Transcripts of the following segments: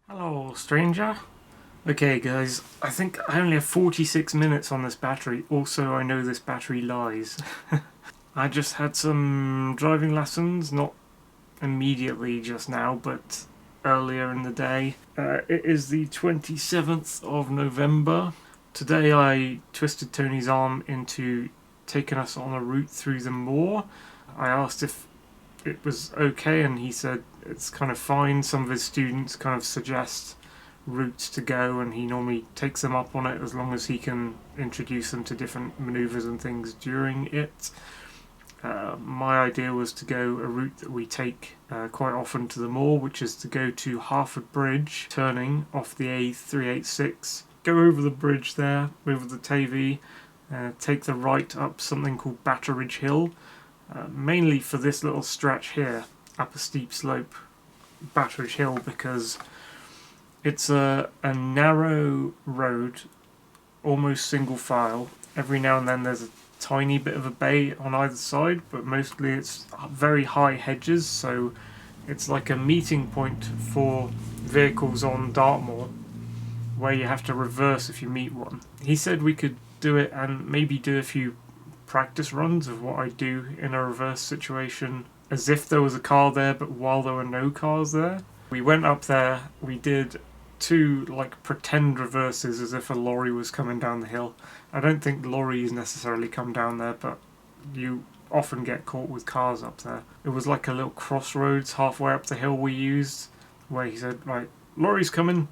Hello, stranger. Okay, guys, I think I only have 46 minutes on this battery. Also, I know this battery lies. I just had some driving lessons, not immediately just now, but earlier in the day. It is the 27th of November. Today I twisted Tony's arm into taking us on a route through the moor. I asked if it was okay, and he said it's kind of fine. Some of his students kind of suggest routes to go, and he normally takes them up on it as long as he can introduce them to different maneuvers and things during it. My idea was to go a route that we take quite often to the moor, which is to go to Harford Bridge, turning off the A386, go over the bridge there, over the Tavy, take the right up something called Batteridge Hill, mainly for this little stretch here, up a steep slope, Batteridge Hill, because it's a narrow road, almost single file. Every now and then there's a tiny bit of a bay on either side, but mostly it's very high hedges, so it's like a meeting point for vehicles on Dartmoor, where you have to reverse if you meet one. He said we could do it and maybe do a few practice runs of what I do in a reverse situation, as if there was a car there, but while there were no cars there. We went up there, we did two pretend reverses as if a lorry was coming down the hill. I don't think lorries necessarily come down there, but you often get caught with cars up there. It was like a little crossroads halfway up the hill we used, where he said, right, lorry's coming,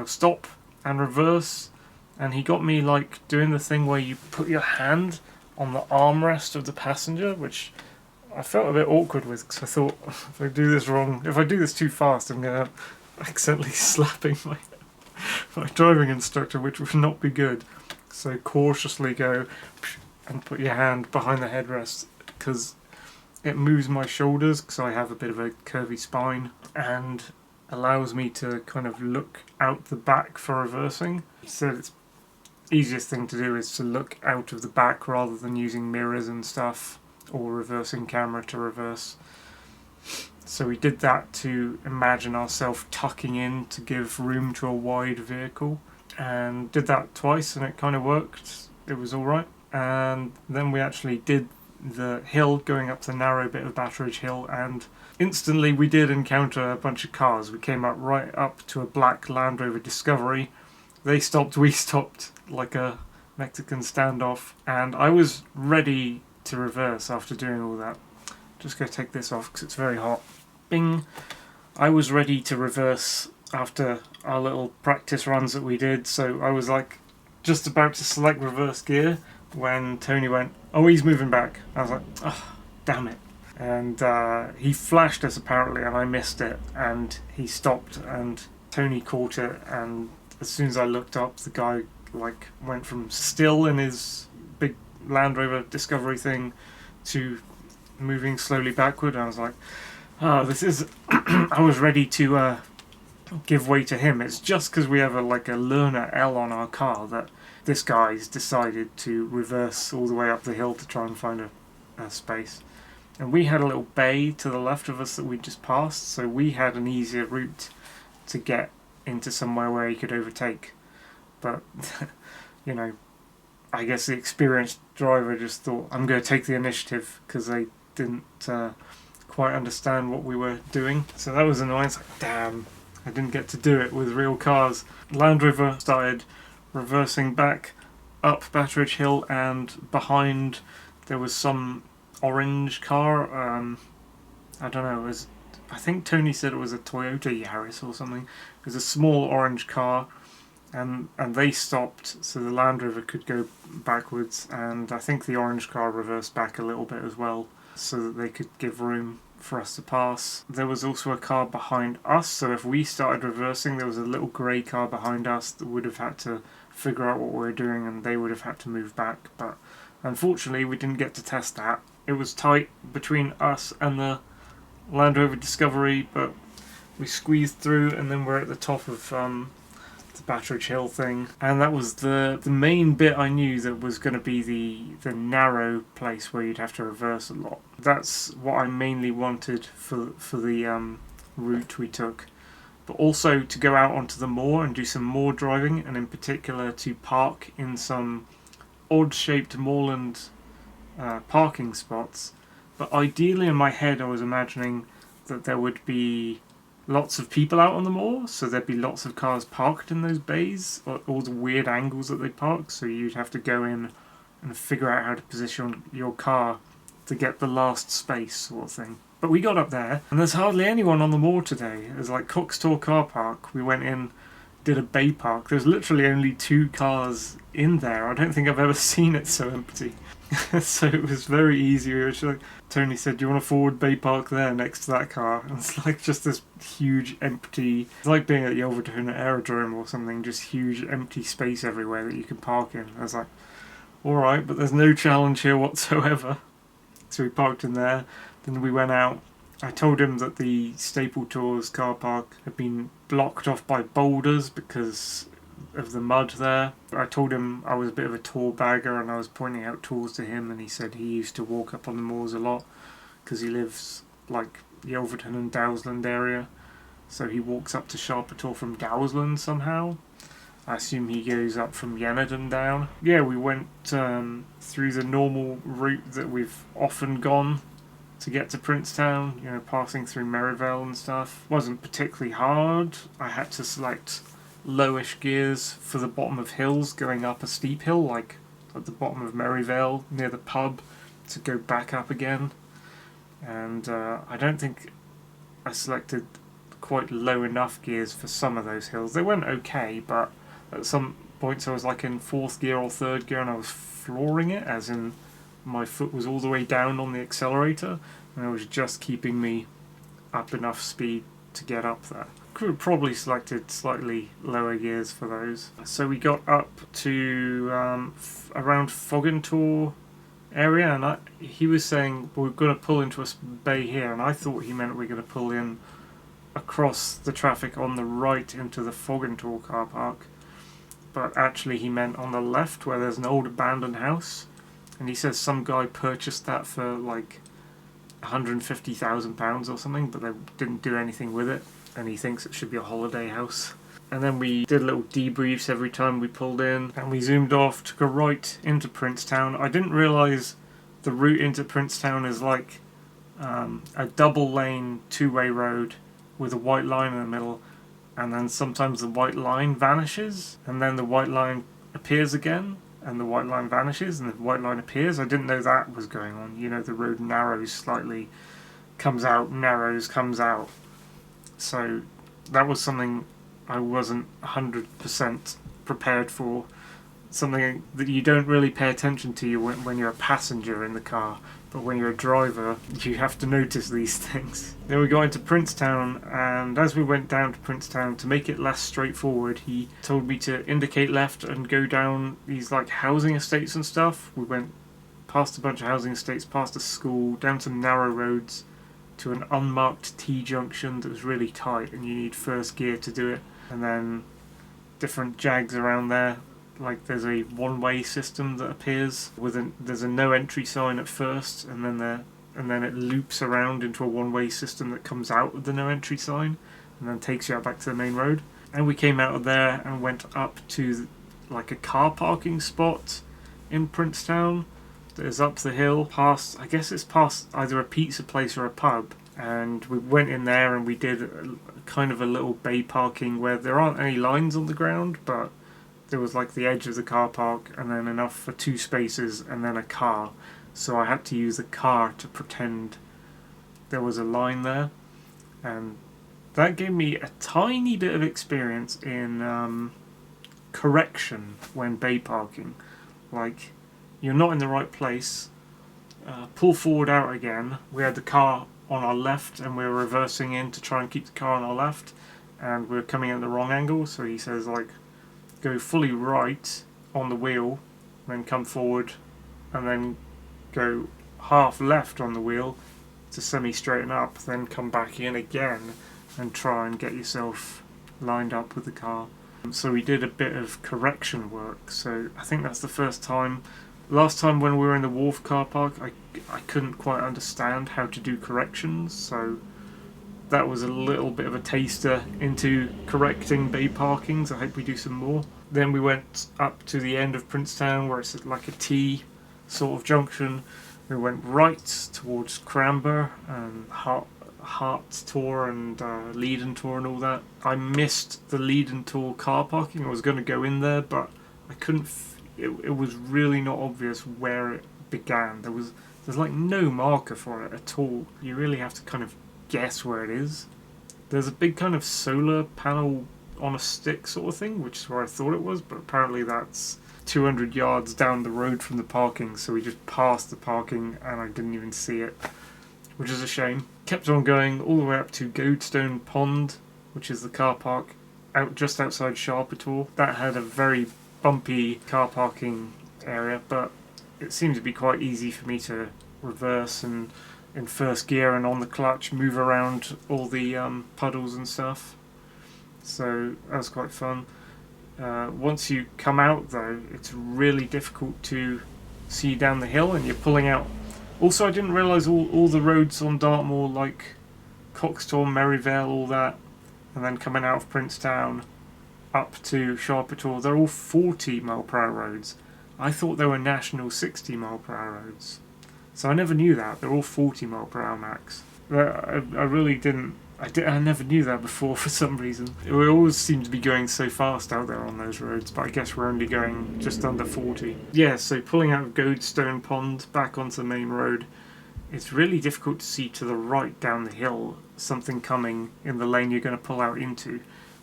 stop and reverse. And he got me doing the thing where you put your hand on the armrest of the passenger, which I felt a bit awkward with, because I thought, if I do this wrong, if I do this too fast, I'm going to accidentally slapping my driving instructor, which would not be good. So cautiously go and put your hand behind the headrest, because it moves my shoulders, because I have a bit of a curvy spine, and allows me to kind of look out the back for reversing. So it's easiest thing to do is to look out of the back rather than using mirrors and stuff, or reversing camera to reverse. So we did that to imagine ourselves tucking in to give room to a wide vehicle, and did that twice and it kind of worked. It was alright. And then we actually did the hill, going up the narrow bit of Batteridge Hill, and instantly we did encounter a bunch of cars. We came up right up to a black Land Rover Discovery. They stopped, we stopped, like a Mexican standoff, and I was ready to reverse after doing all that. Just go take this off because it's very hot. Bing! I was ready to reverse after our little practice runs that we did, so I was just about to select reverse gear when Tony went, oh, he's moving back. I was like, oh, damn it. And he flashed us apparently, and I missed it, and he stopped, and Tony caught it, and as soon as I looked up, the guy went from still in his big Land Rover Discovery thing to moving slowly backward. And I was like, oh, this is I was ready to give way to him. It's just because we have a learner L on our car that this guy's decided to reverse all the way up the hill to try and find a space. And we had a little bay to the left of us that we just passed, so we had an easier route to get into somewhere where he could overtake. But I guess the experienced driver just thought, I'm going to take the initiative, because they didn't quite understand what we were doing. So that was annoying. It's like, damn, I didn't get to do it with real cars. Land Rover started reversing back up Batteridge Hill, and behind there was some orange car. I don't know, I think Tony said it was a Toyota Yaris or something. It was a small orange car, and they stopped so the Land Rover could go backwards, and I think the orange car reversed back a little bit as well, so that they could give room for us to pass. There was also a car behind us, so if we started reversing, there was a little grey car behind us that would have had to figure out what we were doing, and they would have had to move back. But unfortunately, we didn't get to test that. It was tight between us and the Land Rover Discovery, but we squeezed through, and then we're at the top of the Batteridge Hill thing, and that was the main bit I knew that was going to be the narrow place where you'd have to reverse a lot. That's what I mainly wanted for the route we took. but also to go out onto the moor and do some moor driving, and in particular to park in some odd-shaped moorland parking spots. But ideally in my head I was imagining that there would be lots of people out on the moor, so there'd be lots of cars parked in those bays, or all the weird angles that they park, so you'd have to go in and figure out how to position your car to get the last space sort of thing. But we got up there, and there's hardly anyone on the moor today. There's like Coxtor car park. We went in, did a bay park. There's literally only 2 cars in there. I don't think I've ever seen it so empty. So it was very easy. We were just like, Tony said, "Do you want a forward bay park there next to that car?" And it's like just this huge empty, it's like being at the Overton Aerodrome or something, just huge empty space everywhere that you can park in. I was like, alright, but there's no challenge here whatsoever. So we parked in there, then we went out. I told him that the Staple Tours car park had been blocked off by boulders because of the mud there. I told him I was a bit of a tour bagger and I was pointing out tours to him, and he said he used to walk up on the moors a lot because he lives like the Overton and Dowsland area, so he walks up to Sharpetor from Dowsland somehow. I assume he goes up from Yenadon down. Yeah, we went through the normal route that we've often gone to get to Princetown, you know, passing through Merivale and stuff. Wasn't particularly hard. I had to select lowish gears for the bottom of hills going up a steep hill, like at the bottom of Merivale near the pub, to go back up again. And I don't think I selected quite low enough gears for some of those hills. They went okay, but at some points I was like in 4th gear or 3rd gear and I was flooring it, as in my foot was all the way down on the accelerator and it was just keeping me up enough speed to get up there. Could have probably selected slightly lower gears for those. So we got up to around Fogintor area, and he was saying we're going to pull into a bay here, and I thought he meant we're going to pull in across the traffic on the right into the Fogintor car park, but actually he meant on the left where there's an old abandoned house, and he says some guy purchased that for like £150,000 or something, but they didn't do anything with it, and he thinks it should be a holiday house. And then we did little debriefs every time we pulled in, and we zoomed off, took a right into Princetown. I didn't realise the route into Princetown is like a double lane 2-way road with a white line in the middle, and then sometimes the white line vanishes and then the white line appears again, and the white line vanishes and the white line appears. I didn't know that was going on. You know, the road narrows slightly, comes out, narrows, comes out. So that was something I wasn't 100% prepared for. Something that you don't really pay attention to when you're a passenger in the car, but when you're a driver you have to notice these things. Then we got into Princetown, and as we went down to Princetown, to make it less straightforward, he told me to indicate left and go down these like housing estates and stuff. We went past a bunch of housing estates, past a school, down some narrow roads to an unmarked T-junction that was really tight and you need first gear to do it, and then different jags around there. Like there's a one-way system that appears with there's a no entry sign at first, and then it loops around into a one-way system that comes out of the no entry sign and then takes you out back to the main road. And we came out of there and went up to like a car parking spot in Princetown that is up the hill past, I guess it's past either a pizza place or a pub, and we went in there and we did kind of a little bay parking where there aren't any lines on the ground, but there was like the edge of the car park and then enough for 2 spaces and then a car, so I had to use the car to pretend there was a line there, and that gave me a tiny bit of experience in correction when bay parking. Like, you're not in the right place, pull forward out again. We had the car on our left and we were reversing in to try and keep the car on our left, and we were coming at the wrong angle, so he says like go fully right on the wheel, then come forward, and then go half left on the wheel to semi-straighten up, then come back in again and try and get yourself lined up with the car. So we did a bit of correction work, so I think that's the first time. Last time when we were in the Wharf car park, I couldn't quite understand how to do corrections, so that was a little bit of a taster into correcting bay parkings. I hope we do some more. Then we went up to the end of Princetown where it's like a T sort of junction. We went right towards Cranber and Hart Tor and Leiden Tor and all that. I missed the Leiden Tor car parking. I was going to go in there, but I couldn't. It was really not obvious where it began. There's like no marker for it at all. You really have to kind of guess where it is. There's a big kind of solar panel on a stick sort of thing, which is where I thought it was, but apparently that's 200 yards down the road from the parking, so we just passed the parking and I didn't even see it, which is a shame. Kept on going all the way up to Goadstone Pond, which is the car park just outside Sharpetor. That had a very bumpy car parking area, but it seemed to be quite easy for me to reverse and in first gear and on the clutch move around all the puddles and stuff. So that was quite fun. Once you come out though, it's really difficult to see down the hill and you're pulling out. Also, I didn't realise all the roads on Dartmoor, like Coxtorm, Merivale, all that, and then coming out of Princetown up to Sharpetor, they're all 40 mile per hour roads. I thought they were national 60 mile per hour roads. So I never knew that. They're all 40 mile per hour max. I really didn't. I never knew that before for some reason. We always seem to be going so fast out there on those roads, but I guess we're only going just under 40. Yeah, so pulling out of Goadstone Pond back onto the main road, it's really difficult to see to the right down the hill something coming in the lane you're going to pull out into,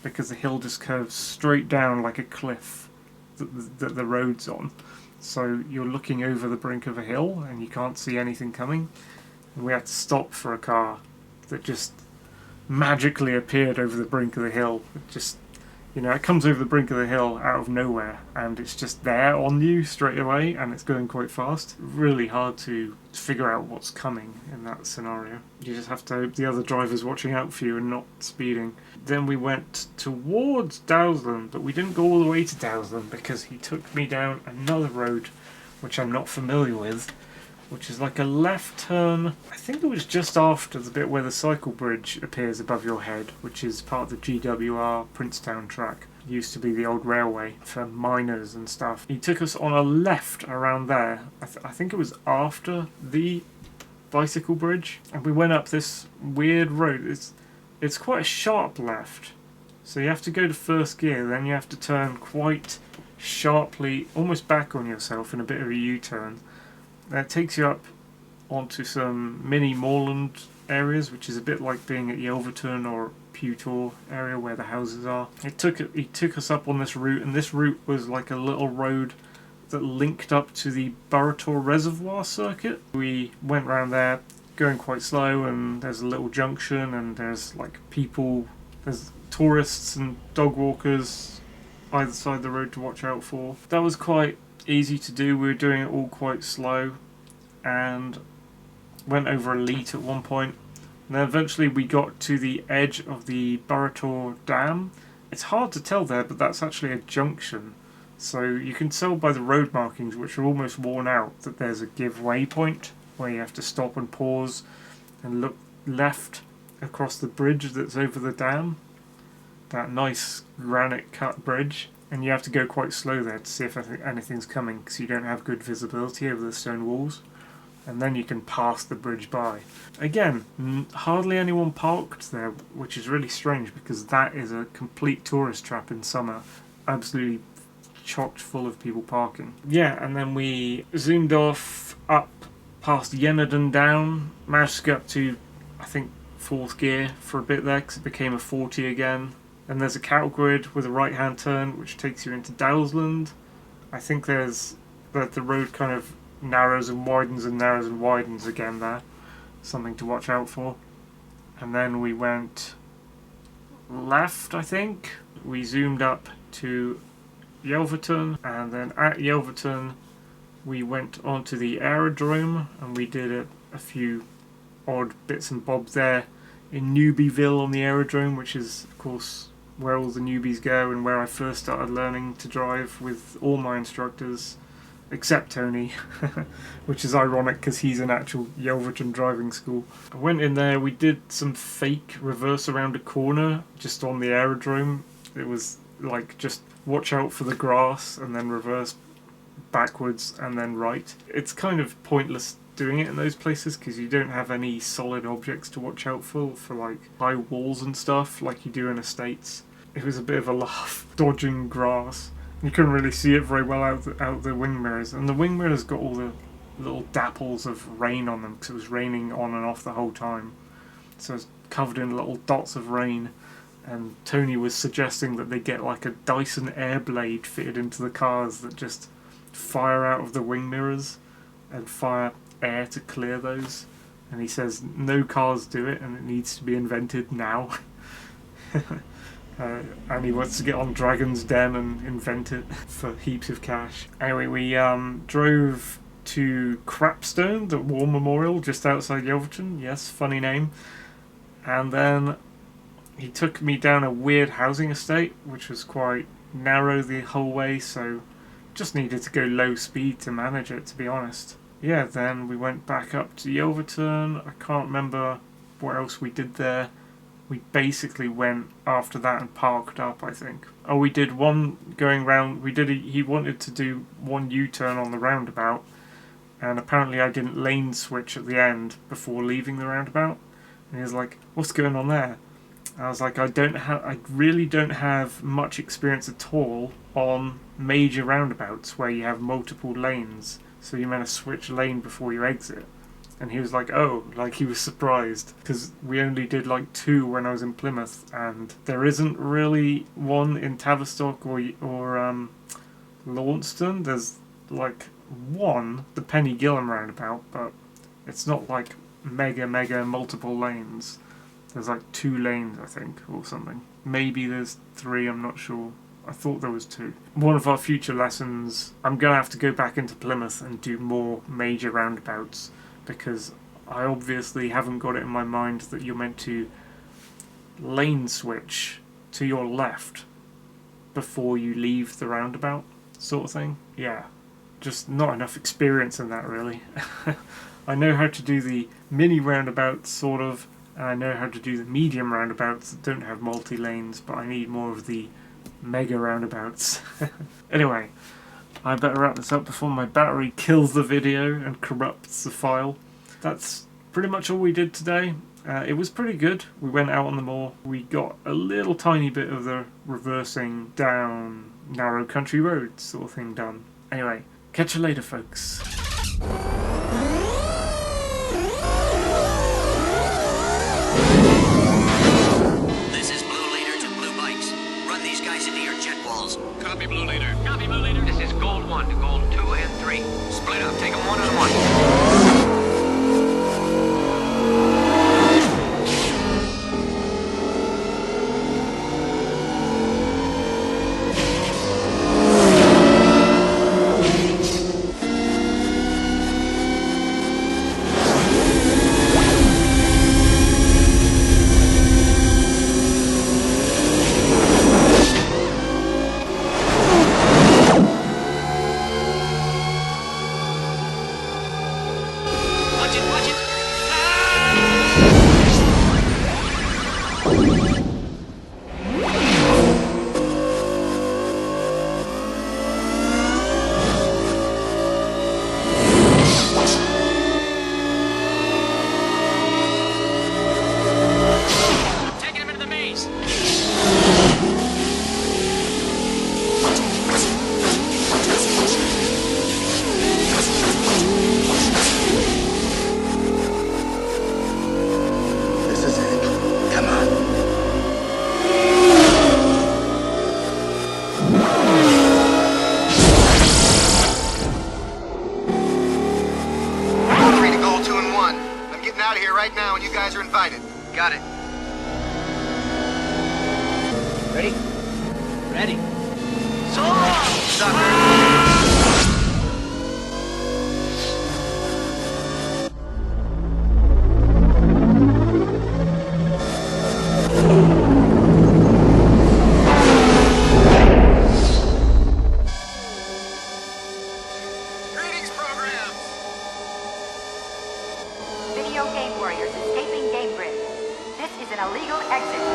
because the hill just curves straight down like a cliff that the road's on. So you're looking over the brink of a hill and you can't see anything coming. And we had to stop for a car that just magically appeared over the brink of the hill. It just, it comes over the brink of the hill out of nowhere and it's just there on you straight away and it's going quite fast. Really hard to figure out what's coming in that scenario. You just have to hope the other driver's watching out for you and not speeding. Then we went towards Dowsland, but we didn't go all the way to Dowsland because he took me down another road which I'm not familiar with, which is like a left turn. I think it was just after the bit where the cycle bridge appears above your head, which is part of the GWR Princetown track. It used to be the old railway for miners and stuff. He took us on a left around there. I think it was after the bicycle bridge, and we went up this weird road. It's quite a sharp left, so you have to go to first gear, then you have to turn quite sharply, almost back on yourself in a bit of a U-turn. That takes you up onto some mini moorland areas, which is a bit like being at Yelverton or Pewtor area where the houses are. He took us up on this route, and this route was like a little road that linked up to the Burrator Reservoir circuit. We went round there going quite slow, and there's a little junction and there's like people, there's tourists and dog walkers either side of the road to watch out for. That was quite easy to do. We were doing it all quite slow and went over a leat at one point. And then eventually we got to the edge of the Burrator Dam. It's hard to tell there, but that's actually a junction. So you can tell by the road markings, which are almost worn out, that there's a give way point where you have to stop and pause and look left across the bridge that's over the dam. That nice granite cut bridge. And you have to go quite slow there to see if anything's coming, because you don't have good visibility over the stone walls. And then you can pass the bridge by. Again, hardly anyone parked there, which is really strange because that is a complete tourist trap in summer. Absolutely chocked full of people parking. Yeah, and then we zoomed off up past Yenadon Down, managed to get up to, I think, fourth gear for a bit there because it became a 40 again. And there's a cattle grid with a right-hand turn which takes you into Dowsland. I think there's the road kind of narrows and widens again there. Something to watch out for. And then we went left, I think. We zoomed up to Yelverton, and then at Yelverton we went onto the aerodrome and we did a few odd bits and bobs there in Newbieville on the aerodrome, which is of course where all the newbies go and where I first started learning to drive with all my instructors except Tony, which is ironic because he's an actual Yelverton driving school. I went in there, we did some fake reverse around a corner just on the aerodrome. It was like just watch out for the grass and then reverse backwards and then right. It's kind of pointless doing it in those places because you don't have any solid objects to watch out for like high walls and stuff like you do in estates. It was a bit of a laugh dodging grass. You couldn't really see it very well out the wing mirrors, and the wing mirrors got all the little dapples of rain on them because it was raining on and off the whole time, so it's covered in little dots of rain. And Tony was suggesting that they get like a Dyson Airblade fitted into the cars that just fire out of the wing mirrors and fire air to clear those, and he says no cars do it and it needs to be invented now. And he wants to get on Dragon's Den and invent it for heaps of cash. Anyway, we drove to Crapstone, the War Memorial, just outside Yelverton. Yes, funny name. And then he took me down a weird housing estate, which was quite narrow the whole way, so just needed to go low speed to manage it, to be honest. Yeah, then we went back up to Yelverton. I can't remember what else we did there. We basically went after that and parked up, I think. Oh, we did one going round. He wanted to do one U-turn on the roundabout, and apparently I didn't lane switch at the end before leaving the roundabout. And he was like, "What's going on there?" I was like, I really don't have much experience at all on major roundabouts where you have multiple lanes, so you're meant to switch lane before you exit. And he was like, oh, like he was surprised, because we only did like 2 when I was in Plymouth, and there isn't really one in Tavistock or Launceston. There's like one, the Penny Gillam roundabout, but it's not like mega multiple lanes. There's like 2 lanes, I think, or something. Maybe there's 3, I'm not sure. I thought there was 2. One of our future lessons, I'm going to have to go back into Plymouth and do more major roundabouts, because I obviously haven't got it in my mind that you're meant to lane switch to your left before you leave the roundabout, sort of thing. Yeah, just not enough experience in that, really. I know how to do the mini roundabouts, sort of, and I know how to do the medium roundabouts that don't have multi-lanes, but I need more of the mega roundabouts. Anyway, I better wrap this up before my battery kills the video and corrupts the file. That's pretty much all we did today. It was pretty good. We went out on the moor. We got a little tiny bit of the reversing down narrow country roads sort of thing done. Anyway, catch you later, folks. This is Blue Leader to Blue Bikes. Run these guys into your jet walls. Copy, Blue Leader. Copy, Blue Leader. This is Gold 1 to Gold 2 and 3. Split up. Take them one on one. Watch it. Taking him into the maze. This is it. Come on. Three to goal, 2 and 1. I'm getting out of here right now, and you guys are invited. Got it. Ready? Ready. So long, sucker. video game warriors escaping Game Grid. This is an illegal exit.